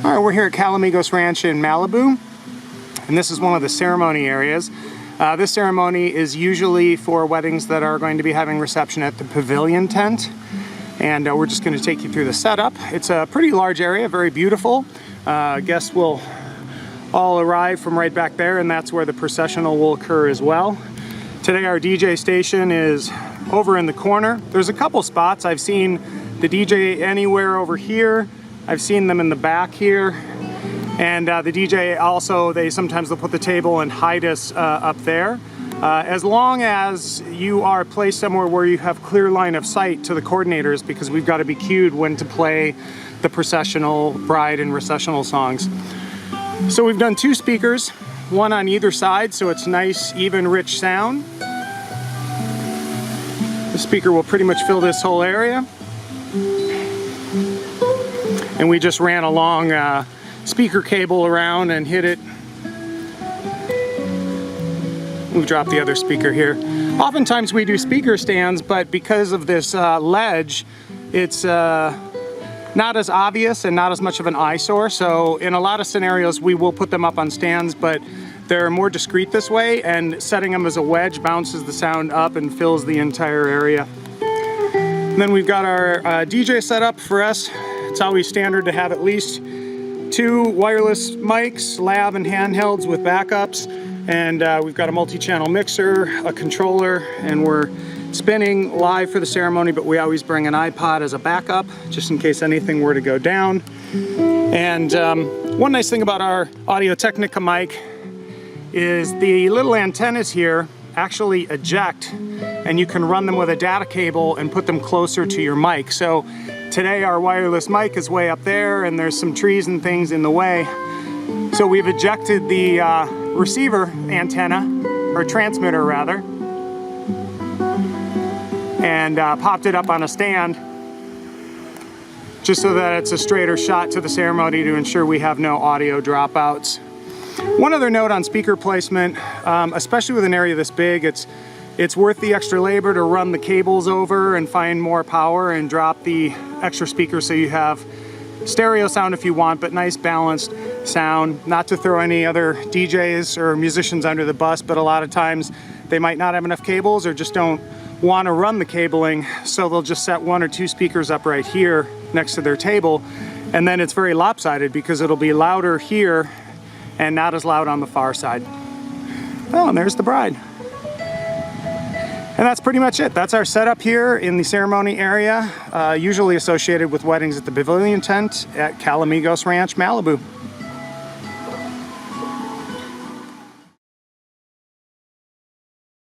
All right, we're here at Calamigos Ranch in Malibu, and this is one of the ceremony areas. This ceremony is usually for weddings that are going to be having reception at the pavilion tent, and we're just going to take you through the setup. It's a pretty large area, very beautiful. Guests will all arrive from right back there, and that's where the processional will occur as well. Today our DJ station is over in the corner. There's a couple spots. I've seen the DJ anywhere over here. I've seen them in the back here. And the DJ also, sometimes they'll put the table and hide us up there. As long as you are placed somewhere where you have clear line of sight to the coordinators, because we've got to be cued when to play the processional, bride and recessional songs. So we've done 2 speakers, one on either side, so it's nice, even, rich sound. The speaker will pretty much fill this whole area. And we just ran a long speaker cable around and hit it. We've dropped the other speaker here. Oftentimes we do speaker stands, but because of this ledge, it's not as obvious and not as much of an eyesore. So in a lot of scenarios we will put them up on stands, but they're more discreet this way, and setting them as a wedge bounces the sound up and fills the entire area. And then we've got our DJ set up for us. It's always standard to have at least 2 wireless mics, lav and handhelds with backups, and we've got a multi-channel mixer, a controller, and we're spinning live for the ceremony, but we always bring an iPod as a backup just in case anything were to go down. And one nice thing about our Audio-Technica mic is the little antennas here actually eject, and you can run them with a data cable and put them closer to your mic. So today our wireless mic is way up there and there's some trees and things in the way. So we've ejected the receiver antenna, or transmitter rather, and popped it up on a stand just so that it's a straighter shot to the ceremony to ensure we have no audio dropouts. One other note on speaker placement, especially with an area this big, it's worth the extra labor to run the cables over and find more power and drop the extra speaker so you have stereo sound if you want, but nice balanced sound. Not to throw any other DJs or musicians under the bus, but a lot of times they might not have enough cables or just don't want to run the cabling, so they'll just set 1 or 2 speakers up right here next to their table, and then it's very lopsided because it'll be louder here and not as loud on the far side. Oh, and there's the bride. And that's pretty much it. That's our setup here in the ceremony area, usually associated with weddings at the pavilion tent at Calamigos Ranch, Malibu.